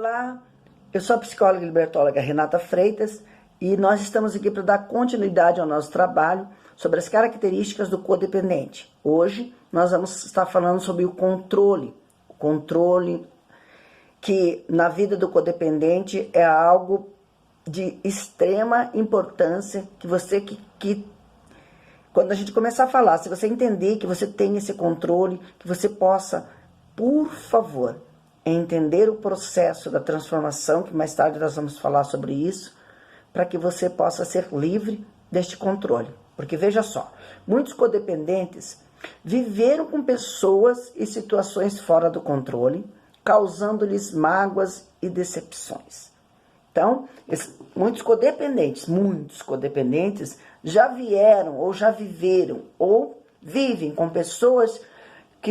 Olá, eu sou a psicóloga e libertóloga Renata Freitas e nós estamos aqui para dar continuidade ao nosso trabalho sobre as características do codependente. Hoje nós vamos estar falando sobre o controle que na vida do codependente é algo de extrema importância, que você quando a gente começar a falar, se você entender que você tem esse controle, que você possa, por favor, entender o processo da transformação, que mais tarde nós vamos falar sobre isso, para que você possa ser livre deste controle. Porque veja só, muitos codependentes viveram com pessoas e situações fora do controle, causando-lhes mágoas e decepções. Então, muitos codependentes já vieram ou já viveram ou vivem com pessoas que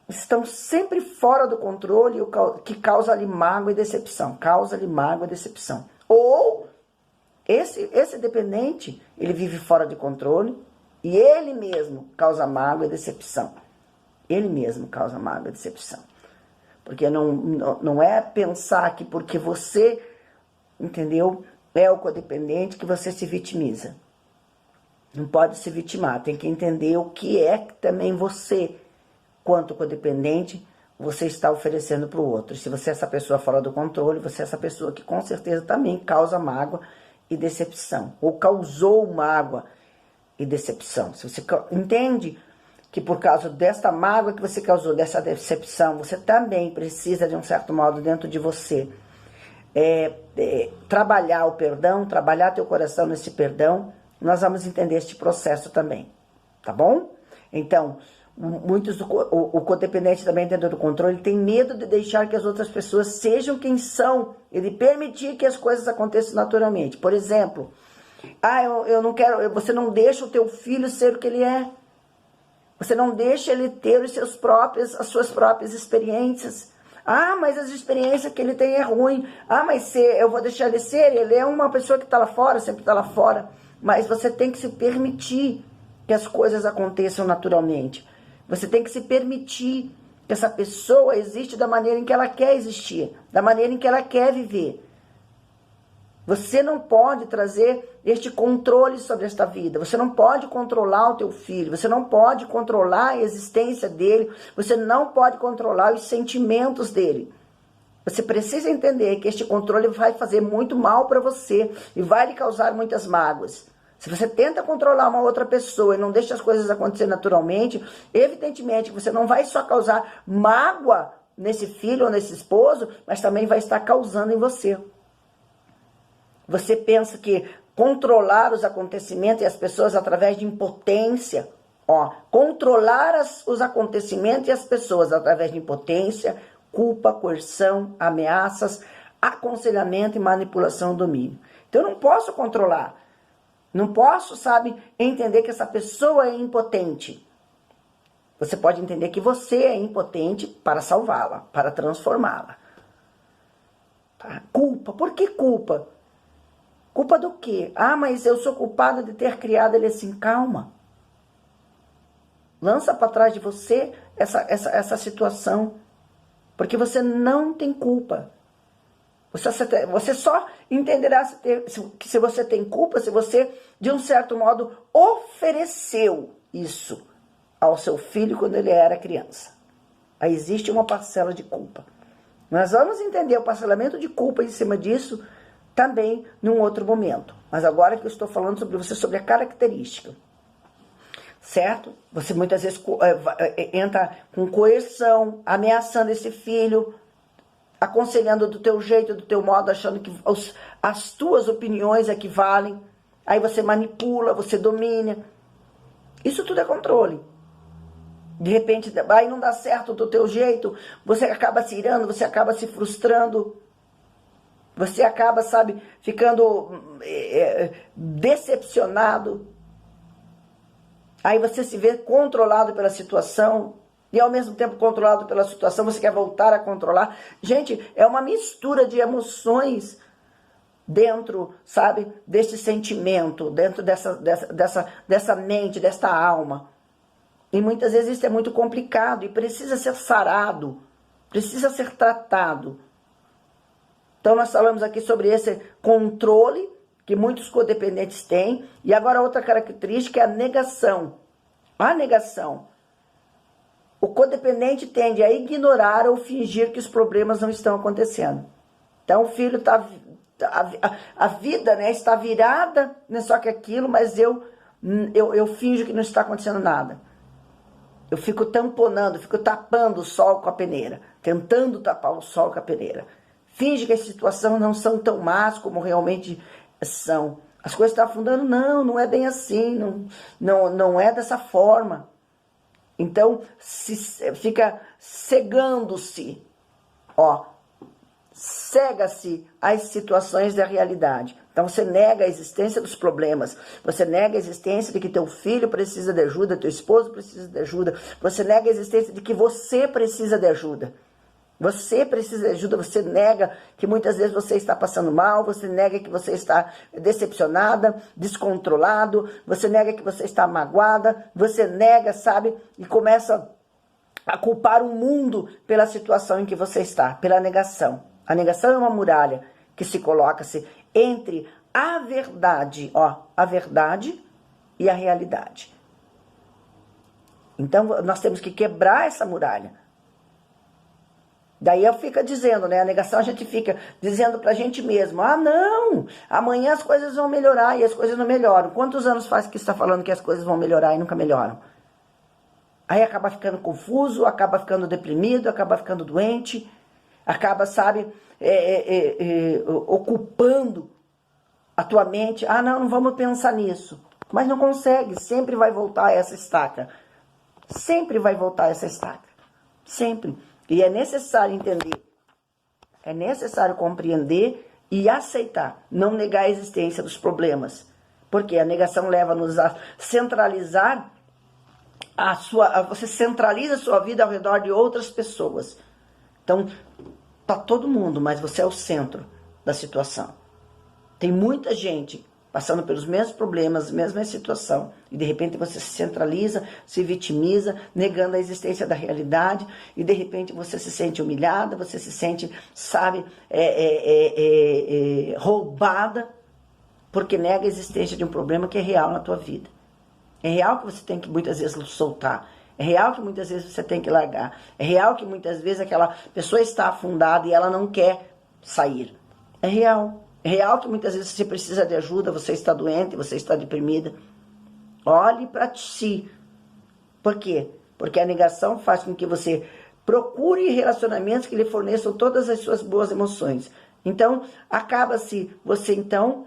estão sempre fora do controle, que causa-lhe mágoa e decepção. Ou esse dependente, ele vive fora de controle e ele mesmo causa mágoa e decepção. Porque não é pensar que porque você, entendeu, é o codependente que você se vitimiza. Não pode se vitimar, tem que entender o que é que também você, quanto codependente, você está oferecendo para o outro. Se você é essa pessoa fora do controle, você é essa pessoa que com certeza também causa mágoa e decepção. Ou causou mágoa e decepção. Se você entende que por causa desta mágoa que você causou, dessa decepção, você também precisa, de um certo modo, dentro de você, trabalhar o perdão, trabalhar teu coração nesse perdão, nós vamos entender este processo também, tá bom? Então, o codependente também dentro do controle, ele tem medo de deixar que as outras pessoas sejam quem são, ele permitir que as coisas aconteçam naturalmente. Por exemplo, eu não quero, você não deixa o teu filho ser o que ele é. Você não deixa ele ter as suas próprias experiências. Mas as experiências que ele tem é ruim. Mas eu vou deixar ele ser, ele é uma pessoa que está lá fora, sempre está lá fora. Mas você tem que se permitir que as coisas aconteçam naturalmente. Você tem que se permitir que essa pessoa existe da maneira em que ela quer existir, da maneira em que ela quer viver. Você não pode trazer este controle sobre esta vida. Você não pode controlar o teu filho. Você não pode controlar a existência dele. Você não pode controlar os sentimentos dele. Você precisa entender que este controle vai fazer muito mal para você e vai lhe causar muitas mágoas. Se você tenta controlar uma outra pessoa e não deixa as coisas acontecer naturalmente, evidentemente que você não vai só causar mágoa nesse filho ou nesse esposo, mas também vai estar causando em você. Você pensa que controlar os acontecimentos e as pessoas através de impotência, controlar os acontecimentos e as pessoas através de impotência, culpa, coerção, ameaças, aconselhamento e manipulação, domínio. Então eu não posso controlar, não posso, entender que essa pessoa é impotente. Você pode entender que você é impotente para salvá-la, para transformá-la. Tá? Culpa, por que culpa? Culpa do quê? Mas eu sou culpada de ter criado ele assim. Calma. Lança para trás de você essa situação. Porque você não tem culpa. Você só entenderá se você tem culpa, se você, de um certo modo, ofereceu isso ao seu filho quando ele era criança. Aí existe uma parcela de culpa. Nós vamos entender o parcelamento de culpa em cima disso também num outro momento. Mas agora que eu estou falando sobre a característica. Certo? Você muitas vezes entra com coerção, ameaçando esse filho, aconselhando do teu jeito, do teu modo, achando que as tuas opiniões é que valem. Aí você manipula, você domina. Isso tudo é controle. De repente, aí não dá certo do teu jeito, você acaba se irando, você acaba se frustrando. Você acaba, ficando decepcionado. Aí você se vê controlado pela situação. E ao mesmo tempo controlado pela situação, você quer voltar a controlar. Gente, é uma mistura de emoções dentro, deste sentimento, dentro dessa mente, desta alma. E muitas vezes isso é muito complicado e precisa ser sarado. precisa ser tratado. Então nós falamos aqui sobre esse controle que muitos codependentes têm. E agora outra característica é a negação. A negação. O codependente tende a ignorar ou fingir que os problemas não estão acontecendo. Então o filho está... A vida, né, está virada, não é só que aquilo, mas eu finjo que não está acontecendo nada. Eu fico tamponando, fico tapando o sol com a peneira, tentando tapar o sol com a peneira. Finge que as situações não são tão más como realmente são. As coisas estão afundando, não é bem assim, não é dessa forma. Então, fica cegando-se, cega-se às situações da realidade. Então você nega a existência dos problemas, você nega a existência de que teu filho precisa de ajuda, teu esposo precisa de ajuda, você nega a existência de que você precisa de ajuda. Você precisa de ajuda, você nega que muitas vezes você está passando mal, você nega que você está decepcionada, descontrolado, você nega que você está magoada, você nega, sabe, e começa a culpar o mundo pela situação em que você está, pela negação. A negação é uma muralha que se coloca-se entre a verdade, a verdade e a realidade. Então nós temos que quebrar essa muralha. Daí eu fico dizendo, né, a negação a gente fica dizendo pra gente mesmo, não, amanhã as coisas vão melhorar e as coisas não melhoram. Quantos anos faz que está falando que as coisas vão melhorar e nunca melhoram? Aí acaba ficando confuso, acaba ficando deprimido, acaba ficando doente, acaba, sabe, ocupando a tua mente. Não vamos pensar nisso. Mas não consegue, sempre vai voltar essa estaca. Sempre vai voltar essa estaca. Sempre. E é necessário entender, é necessário compreender e aceitar, não negar a existência dos problemas. Porque a negação leva-nos a centralizar você centraliza a sua vida ao redor de outras pessoas. Então, tá todo mundo, mas você é o centro da situação. Tem muita gente passando pelos mesmos problemas, mesma situação, e de repente você se centraliza, se vitimiza, negando a existência da realidade, e de repente você se sente humilhada, você se sente, sabe, roubada, porque nega a existência de um problema que é real na tua vida. É real que você tem que muitas vezes soltar, é real que muitas vezes você tem que largar, é real que muitas vezes aquela pessoa está afundada e ela não quer sair. É real. É real que muitas vezes você precisa de ajuda, você está doente, você está deprimida. Olhe para si. Por quê? Porque a negação faz com que você procure relacionamentos que lhe forneçam todas as suas boas emoções. Então, acaba-se você então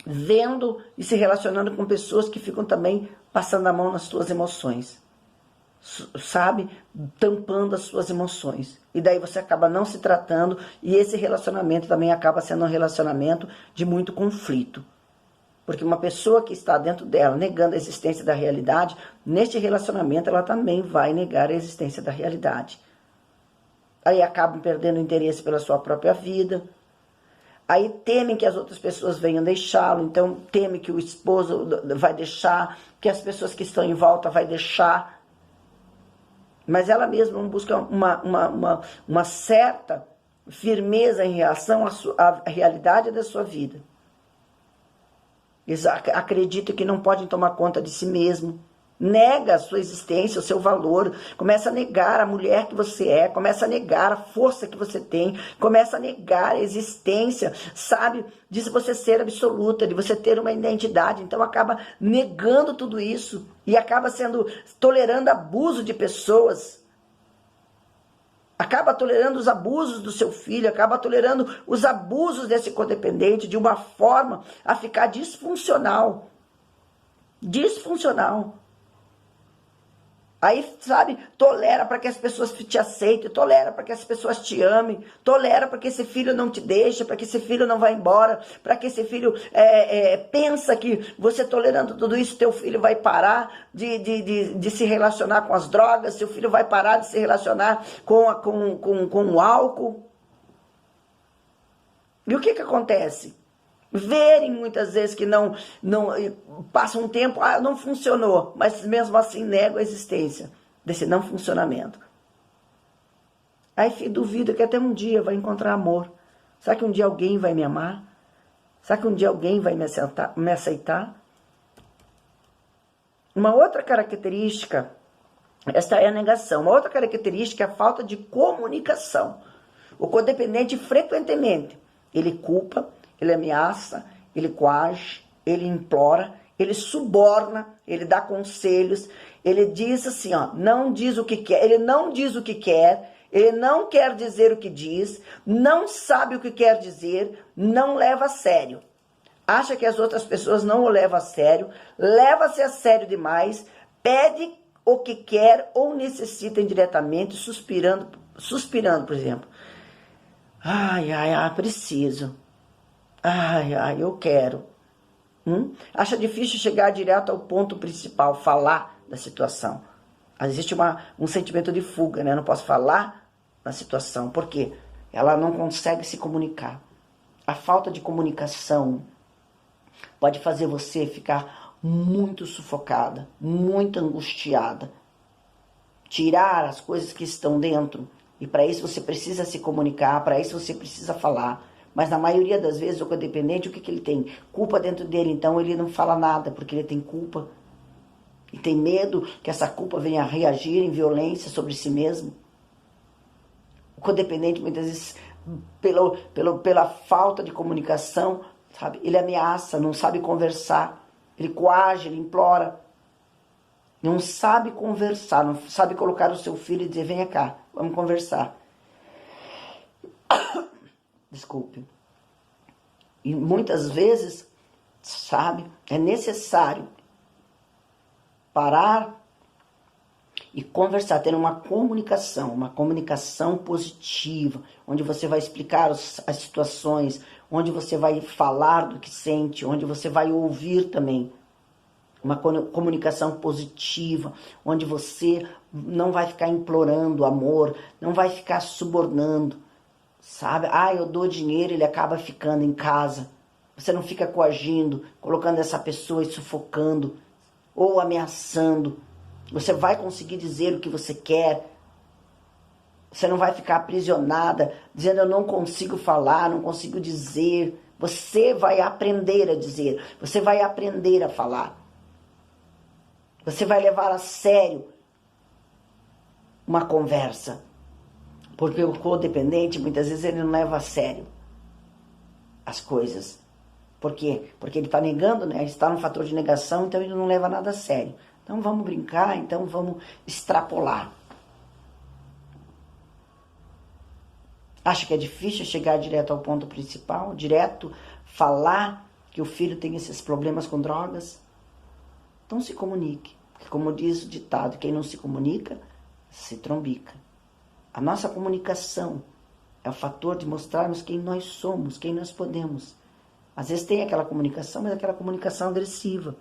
vendo e se relacionando com pessoas que ficam também passando a mão nas suas emoções. Sabe, tampando as suas emoções. E daí você acaba não se tratando, e esse relacionamento também acaba sendo um relacionamento de muito conflito. Porque uma pessoa que está dentro dela negando a existência da realidade, neste relacionamento ela também vai negar a existência da realidade. Aí acabam perdendo interesse pela sua própria vida. Aí temem que as outras pessoas venham deixá-lo, então temem que o esposo vai deixar, que as pessoas que estão em volta vai deixar. Mas ela mesma busca uma certa firmeza em relação à realidade da sua vida. Eles acreditam que não podem tomar conta de si mesmo. Nega a sua existência, o seu valor. Começa a negar a mulher que você é. Começa a negar a força que você tem. Começa a negar a existência, sabe? De você ser absoluta, de você ter uma identidade. Então acaba negando tudo isso. E acaba tolerando abuso de pessoas. Acaba tolerando os abusos do seu filho, acaba tolerando os abusos desse codependente de uma forma a ficar disfuncional. Disfuncional. Aí, sabe, tolera para que as pessoas te aceitem, tolera para que as pessoas te amem, tolera para que esse filho não te deixe, para que esse filho não vá embora, para que esse filho pensa que você tolerando tudo isso, teu filho vai parar de se relacionar com as drogas, seu filho vai parar de se relacionar com o álcool. E o que acontece? Verem muitas vezes que não passa um tempo, não funcionou, mas mesmo assim nego a existência desse não funcionamento. Aí duvida que até um dia vai encontrar amor. Será que um dia alguém vai me amar? Será que um dia alguém vai me aceitar? Uma outra característica, esta é a negação. Uma outra característica é a falta de comunicação. O codependente, frequentemente, ele culpa, ele ameaça, ele coage, ele implora, ele suborna, ele dá conselhos, ele diz assim, ó, não diz o que quer, ele não diz o que quer, ele não quer dizer o que diz, não sabe o que quer dizer, não leva a sério. Acha que as outras pessoas não o levam a sério, leva-se a sério demais, pede o que quer ou necessita indiretamente, suspirando, por exemplo. Ai, ai, ai, preciso. Ai, ai, eu quero. Acha difícil chegar direto ao ponto principal, falar da situação. Existe um sentimento de fuga, né? Eu não posso falar da situação. Por quê? Ela não consegue se comunicar. A falta de comunicação pode fazer você ficar muito sufocada, muito angustiada. Tirar as coisas que estão dentro. E para isso você precisa se comunicar, para isso você precisa falar. Mas na maioria das vezes o codependente, o que ele tem? Culpa dentro dele, então ele não fala nada, porque ele tem culpa. E tem medo que essa culpa venha a reagir em violência sobre si mesmo. O codependente, muitas vezes, pela falta de comunicação, sabe? Ele ameaça, não sabe conversar, ele coage, ele implora. Não sabe conversar, não sabe colocar o seu filho e dizer, venha cá, vamos conversar. Desculpe. E muitas vezes, sabe, é necessário parar e conversar, ter uma comunicação positiva, onde você vai explicar as situações, onde você vai falar do que sente, onde você vai ouvir também. Uma comunicação positiva, onde você não vai ficar implorando amor, não vai ficar subornando, sabe? Ah, eu dou dinheiro, ele acaba ficando em casa. Você não fica coagindo, colocando essa pessoa e sufocando, ou ameaçando. Você vai conseguir dizer o que você quer. Você não vai ficar aprisionada, dizendo eu não consigo falar, não consigo dizer. Você vai aprender a dizer, você vai aprender a falar. Você vai levar a sério uma conversa. Porque o codependente, muitas vezes, ele não leva a sério as coisas. Por quê? Porque ele está negando, né? Ele está no fator de negação, então ele não leva nada a sério. Então vamos brincar, então vamos extrapolar. Acha que é difícil chegar direto ao ponto principal? Direto falar que o filho tem esses problemas com drogas? Então se comunique. Porque como diz o ditado, quem não se comunica, se trombica. A nossa comunicação é o fator de mostrarmos quem nós somos, quem nós podemos. Às vezes tem aquela comunicação, mas aquela comunicação agressiva,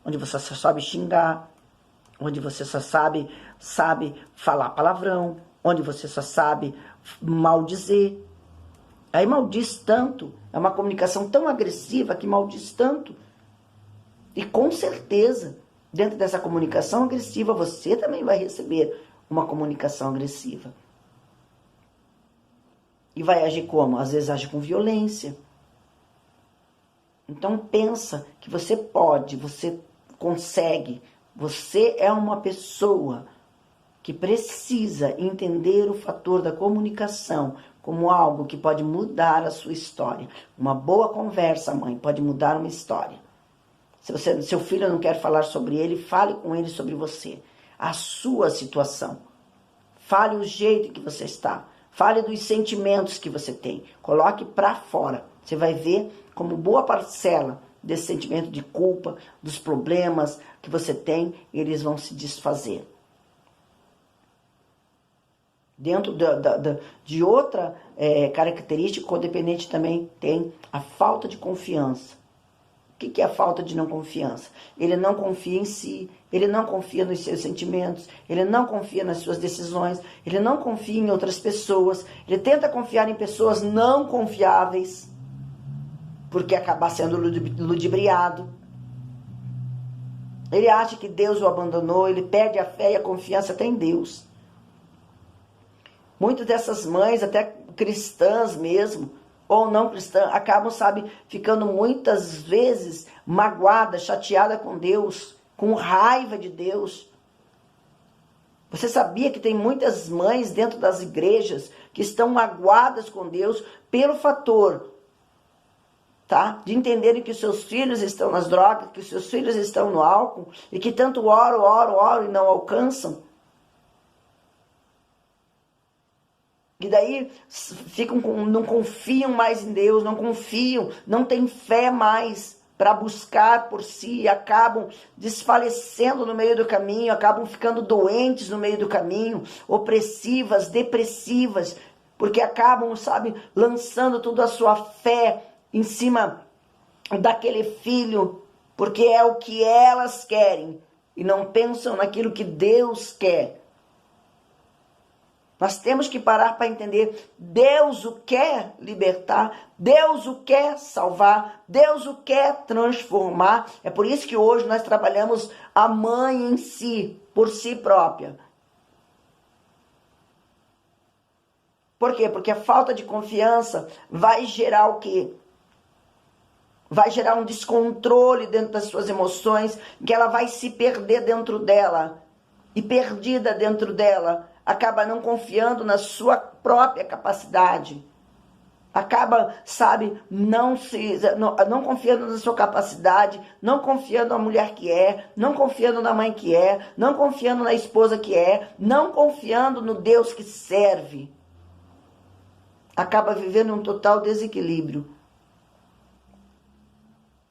onde você só sabe xingar, onde você só sabe falar palavrão, onde você só sabe maldizer. Aí maldiz tanto, é uma comunicação tão agressiva que maldiz tanto. E com certeza, dentro dessa comunicação agressiva, você também vai receber uma comunicação agressiva. E vai agir como? Às vezes age com violência. Então pensa que você pode, você consegue, você é uma pessoa que precisa entender o fator da comunicação como algo que pode mudar a sua história. Uma boa conversa, mãe, pode mudar uma história. Se seu filho não quer falar sobre ele, fale com ele sobre você. A sua situação. Fale o jeito que você está. Fale dos sentimentos que você tem. Coloque para fora. Você vai ver como boa parcela desse sentimento de culpa, dos problemas que você tem, eles vão se desfazer. Dentro de outra característica, o codependente também tem a falta de confiança. O que é a falta de não confiança? Ele não confia em si, ele não confia nos seus sentimentos, ele não confia nas suas decisões, ele não confia em outras pessoas, ele tenta confiar em pessoas não confiáveis, porque acaba sendo ludibriado. Ele acha que Deus o abandonou, ele perde a fé e a confiança até em Deus. Muitas dessas mães, até cristãs mesmo, ou não cristãs, acabam, sabe, ficando muitas vezes magoadas, chateadas com Deus, com raiva de Deus. Você sabia que tem muitas mães dentro das igrejas que estão magoadas com Deus pelo fator, tá? De entenderem que os seus filhos estão nas drogas, que os seus filhos estão no álcool, e que tanto oram e não alcançam. E daí não confiam mais em Deus, não confiam, não têm fé mais para buscar por si, e acabam desfalecendo no meio do caminho, acabam ficando doentes no meio do caminho, opressivas, depressivas, porque acabam, sabe, lançando toda a sua fé em cima daquele filho, porque é o que elas querem, e não pensam naquilo que Deus quer. Nós temos que parar para entender, Deus o quer libertar, Deus o quer salvar, Deus o quer transformar. É por isso que hoje nós trabalhamos a mãe em si, por si própria. Por quê? Porque a falta de confiança vai gerar o quê? Vai gerar um descontrole dentro das suas emoções, que ela vai se perder dentro dela. E perdida dentro dela, acaba não confiando na sua própria capacidade. Acaba, sabe, não confiando na sua capacidade, não confiando na mulher que é, não confiando na mãe que é, não confiando na esposa que é, não confiando no Deus que serve. Acaba vivendo um total desequilíbrio.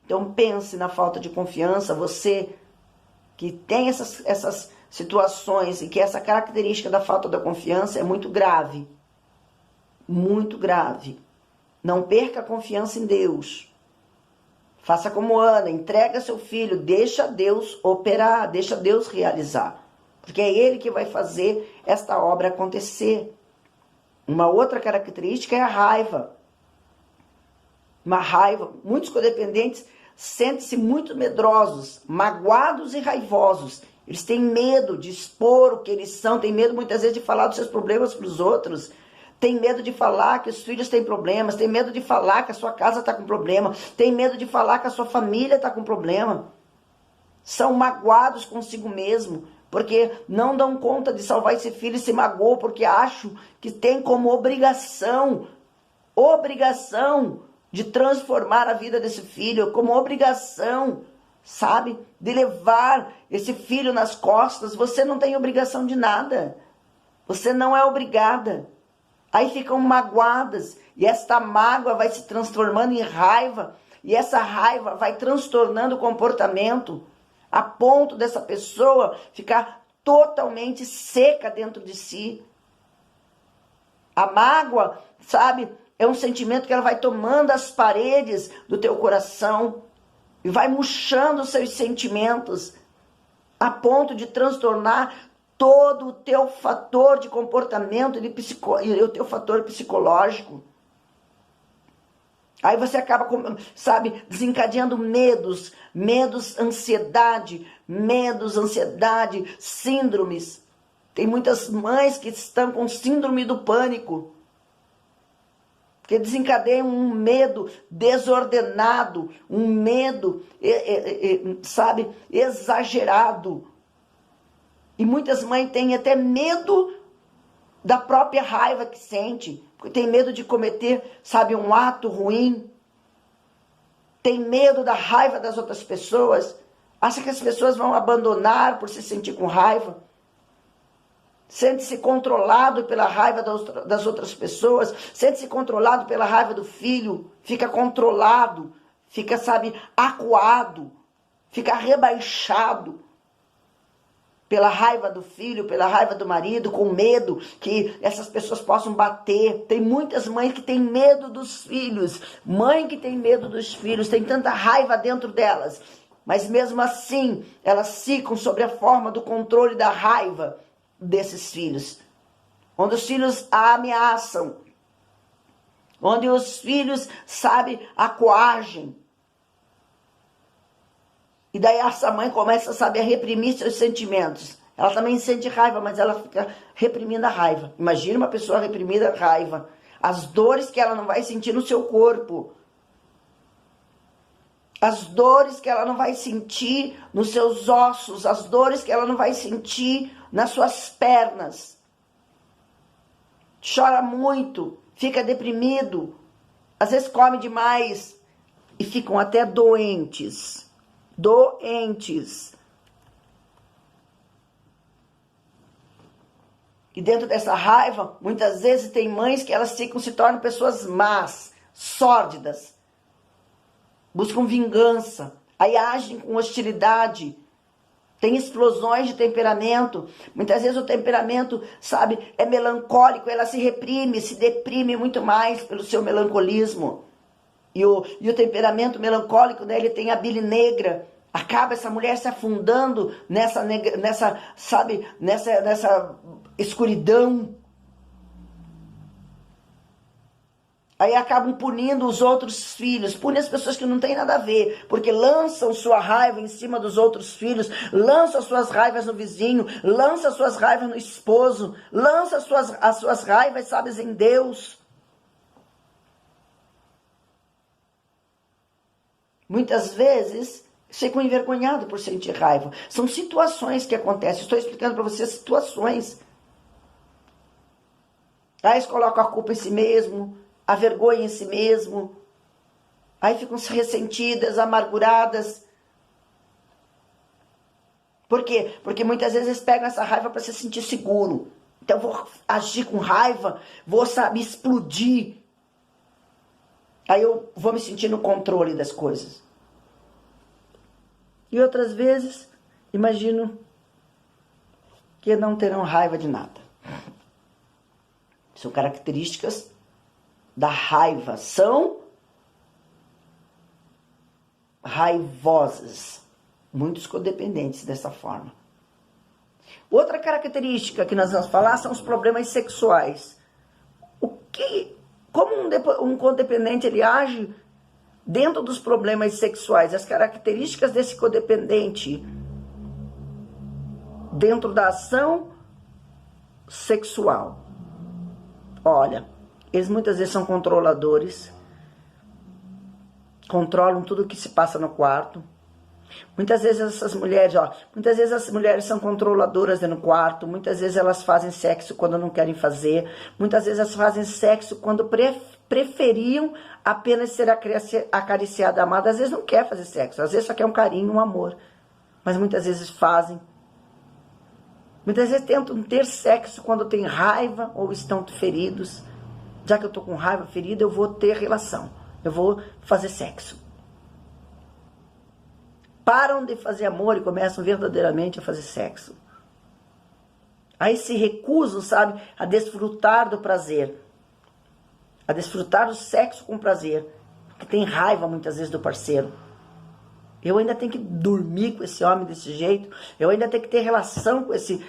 Então pense na falta de confiança, você que tem essas situações e que essa característica da falta da confiança é muito grave. Muito grave. Não perca a confiança em Deus. Faça como Ana, entrega seu filho, deixa Deus operar, deixa Deus realizar. Porque é Ele que vai fazer esta obra acontecer. Uma outra característica é a raiva. Uma raiva, muitos codependentes sentem-se muito medrosos, magoados e raivosos. Eles têm medo de expor o que eles são, têm medo muitas vezes de falar dos seus problemas para os outros, têm medo de falar que os filhos têm problemas, têm medo de falar que a sua casa está com problema, têm medo de falar que a sua família está com problema. São magoados consigo mesmo, porque não dão conta de salvar esse filho e se magoam, porque acham que tem como obrigação de transformar a vida desse filho, como obrigação, sabe, de levar esse filho nas costas. Você não tem obrigação de nada. Você não é obrigada. Aí ficam magoadas. E esta mágoa vai se transformando em raiva. E essa raiva vai transtornando o comportamento. A ponto dessa pessoa ficar totalmente seca dentro de si. A mágoa, sabe, é um sentimento que ela vai tomando as paredes do teu coração e vai murchando os seus sentimentos a ponto de transtornar todo o teu fator de comportamento e o teu fator psicológico. Aí você acaba, sabe, desencadeando medos, ansiedade, síndromes. Tem muitas mães que estão com síndrome do pânico, que desencadeiam um medo desordenado, um medo, sabe, exagerado. E muitas mães têm até medo da própria raiva que sente, porque tem medo de cometer, sabe, um ato ruim. Tem medo da raiva das outras pessoas. Acha que as pessoas vão abandonar por se sentir com raiva. Sente-se controlado pela raiva das outras pessoas, sente-se controlado pela raiva do filho, fica controlado, fica, sabe, acuado, fica rebaixado pela raiva do filho, pela raiva do marido, com medo que essas pessoas possam bater. Tem muitas mães que têm medo dos filhos, mãe que tem medo dos filhos, tem tanta raiva dentro delas, mas mesmo assim elas ficam sobre a forma do controle da raiva desses filhos, onde os filhos a ameaçam, onde os filhos, sabe, a coagem. E daí essa mãe começa, sabe, a reprimir seus sentimentos. Ela também sente raiva, mas ela fica reprimindo a raiva. Imagina uma pessoa reprimida a raiva. As dores que ela não vai sentir no seu corpo. As dores que ela não vai sentir nos seus ossos. As dores que ela não vai sentir nas suas pernas. Chora muito, fica deprimido. Às vezes come demais e ficam até doentes. Doentes. E dentro dessa raiva, muitas vezes tem mães que elas se tornam pessoas más, sórdidas. Buscam vingança, aí agem com hostilidade. Tem explosões de temperamento. Muitas vezes o temperamento, sabe, é melancólico, ela se reprime, se deprime muito mais pelo seu melancolismo. E o temperamento melancólico, né, ele tem a bile negra. Acaba essa mulher se afundando nessa escuridão. Aí acabam punindo os outros filhos, punem as pessoas que não têm nada a ver, porque lançam sua raiva em cima dos outros filhos, lançam suas raivas no vizinho, lançam suas raivas no esposo, lançam as suas raivas, sabe, em Deus. Muitas vezes ficam envergonhados por sentir raiva. São situações que acontecem. Estou explicando para vocês situações. Aí eles colocam a culpa em si mesmo, a vergonha em si mesmo. Aí ficam ressentidas, amarguradas. Por quê? Porque muitas vezes eles pegam essa raiva para se sentir seguro. Então vou agir com raiva, vou, sabe, explodir. Aí eu vou me sentir no controle das coisas. E outras vezes, imagino que não terão raiva de nada. São características da raiva. São raivosas. Muitos codependentes dessa forma. Outra característica que nós vamos falar são os problemas sexuais. Como um codependente ele age dentro dos problemas sexuais, as características desse codependente dentro da ação sexual. Olha, eles muitas vezes são controladores, controlam tudo o que se passa no quarto. Muitas vezes as mulheres são controladoras no quarto, muitas vezes elas fazem sexo quando não querem fazer, muitas vezes elas fazem sexo quando preferiam apenas ser acariciada, amada. Às vezes não quer fazer sexo, às vezes só quer um carinho, um amor, mas muitas vezes fazem. Muitas vezes tentam ter sexo quando têm raiva ou estão feridos. Já que eu tô com raiva, ferida, eu vou ter relação, eu vou fazer sexo. Param de fazer amor e começam verdadeiramente a fazer sexo. Aí se recusam, sabe, a desfrutar do prazer. A desfrutar do sexo com prazer. Porque tem raiva muitas vezes do parceiro. Eu ainda tenho que dormir com esse homem desse jeito. Eu ainda tenho que ter relação com esse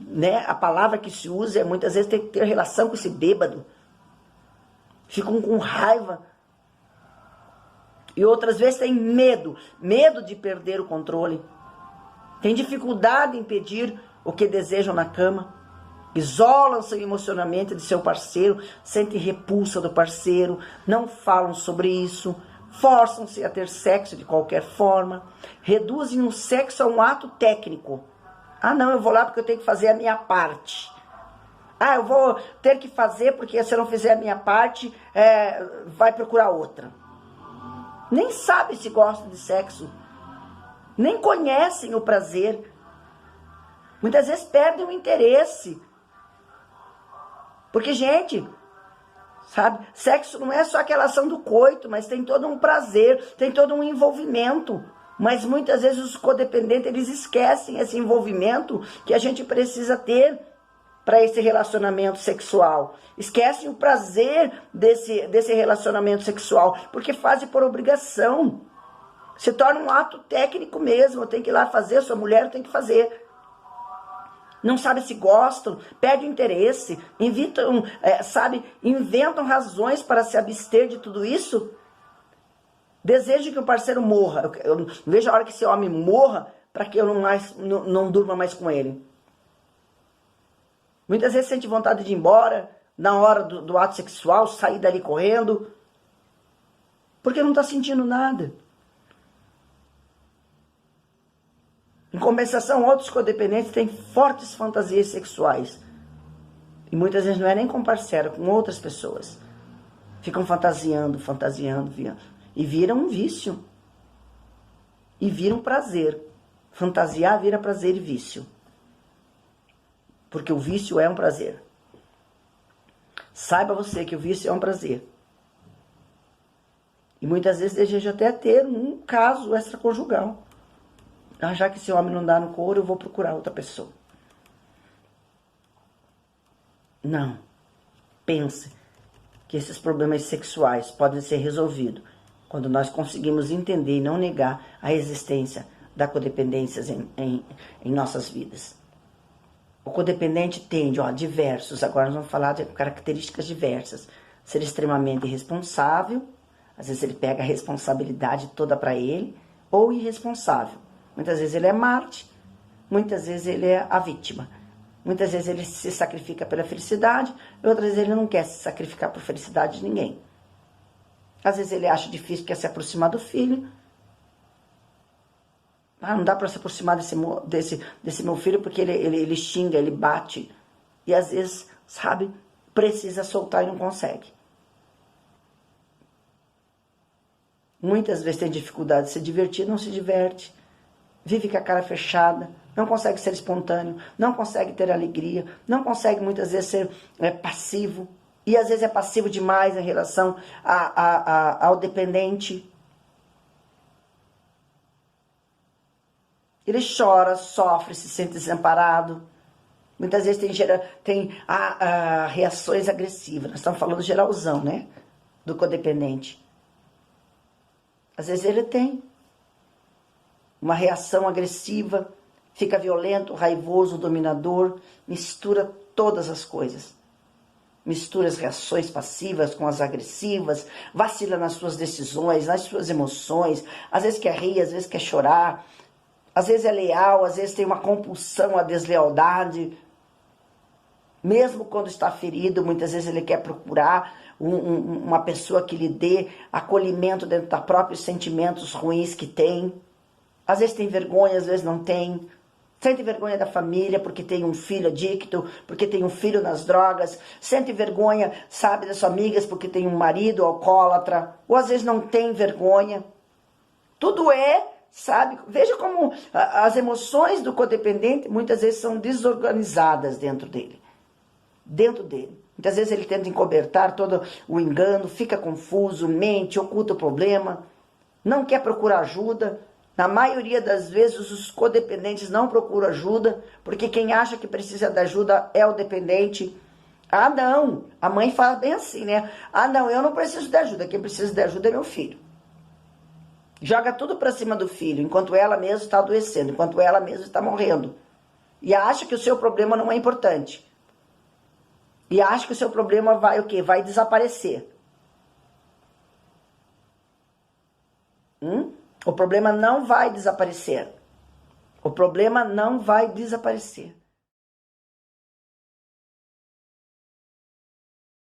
né? A palavra que se usa é muitas vezes tem que ter relação com esse bêbado. Ficam com raiva. E outras vezes tem medo de perder o controle. Tem dificuldade em pedir o que desejam na cama. Isolam-se emocionalmente de seu parceiro, sentem repulsa do parceiro, não falam sobre isso, forçam-se a ter sexo de qualquer forma, reduzem o sexo a um ato técnico. Ah, não, eu vou lá porque eu tenho que fazer a minha parte. Ah, eu vou ter que fazer porque se eu não fizer a minha parte, vai procurar outra. Nem sabe se gosta de sexo. Nem conhecem o prazer. Muitas vezes perdem o interesse. Porque, gente, sabe, sexo não é só aquela ação do coito, mas tem todo um prazer, tem todo um envolvimento. Mas muitas vezes os codependentes, eles esquecem esse envolvimento que a gente precisa ter para esse relacionamento sexual. Esquecem o prazer desse relacionamento sexual, porque fazem por obrigação. Se torna um ato técnico mesmo, tem que ir lá fazer, sua mulher tem que fazer. Não sabe se gostam, perde o interesse, inventam razões para se abster de tudo isso. Desejam que o parceiro morra. Eu vejo a hora que esse homem morra, para que eu não durma mais com ele. Muitas vezes sente vontade de ir embora, na hora do ato sexual, sair dali correndo, porque não está sentindo nada. Em compensação, outros codependentes têm fortes fantasias sexuais. E muitas vezes não é nem com parceiro, com outras pessoas. Ficam fantasiando, e viram um vício. E viram prazer. Fantasiar vira prazer e vício. Porque o vício é um prazer. Saiba você que o vício é um prazer. E muitas vezes deseja até ter um caso extraconjugal. Já que esse homem não dá no couro, eu vou procurar outra pessoa. Não. Pense que esses problemas sexuais podem ser resolvidos quando nós conseguimos entender e não negar a existência da codependência em nossas vidas. O codependente tende, diversos, agora nós vamos falar de características diversas. Ser extremamente irresponsável, às vezes ele pega a responsabilidade toda para ele, ou irresponsável. Muitas vezes ele é Marte, muitas vezes ele é a vítima. Muitas vezes ele se sacrifica pela felicidade, e outras vezes ele não quer se sacrificar por felicidade de ninguém. Às vezes ele acha difícil, quer se aproximar do filho. Não dá para se aproximar desse meu filho porque ele xinga, ele bate. E às vezes, precisa soltar e não consegue. Muitas vezes tem dificuldade de se divertir, não se diverte. Vive com a cara fechada, não consegue ser espontâneo, não consegue ter alegria, não consegue muitas vezes ser passivo. E às vezes é passivo demais em relação ao dependente. Ele chora, sofre, se sente desamparado. Muitas vezes tem reações agressivas. Nós estamos falando geralzão, né? Do codependente. Às vezes ele tem uma reação agressiva, fica violento, raivoso, dominador, mistura todas as coisas. Mistura as reações passivas com as agressivas, vacila nas suas decisões, nas suas emoções, às vezes quer rir, às vezes quer chorar, às vezes é leal, às vezes tem uma compulsão à deslealdade. Mesmo quando está ferido, muitas vezes ele quer procurar uma pessoa que lhe dê acolhimento dentro dos próprios sentimentos ruins que tem. Às vezes tem vergonha, às vezes não tem. Sente vergonha da família porque tem um filho adicto, porque tem um filho nas drogas. Sente vergonha, das suas amigas porque tem um marido alcoólatra. Ou às vezes não tem vergonha. Tudo veja como as emoções do codependente muitas vezes são desorganizadas dentro dele. Muitas vezes ele tenta encobertar todo o engano, fica confuso, mente, oculta o problema, não quer procurar ajuda. Na maioria das vezes os codependentes não procuram ajuda, porque quem acha que precisa de ajuda é o dependente. Não, a mãe fala bem assim, né? Não, eu não preciso de ajuda, quem precisa de ajuda é meu filho. Joga tudo para cima do filho, enquanto ela mesma está adoecendo, enquanto ela mesma está morrendo. E acha que o seu problema não é importante. E acha que o seu problema vai o quê? Vai desaparecer. O problema não vai desaparecer. O problema não vai desaparecer.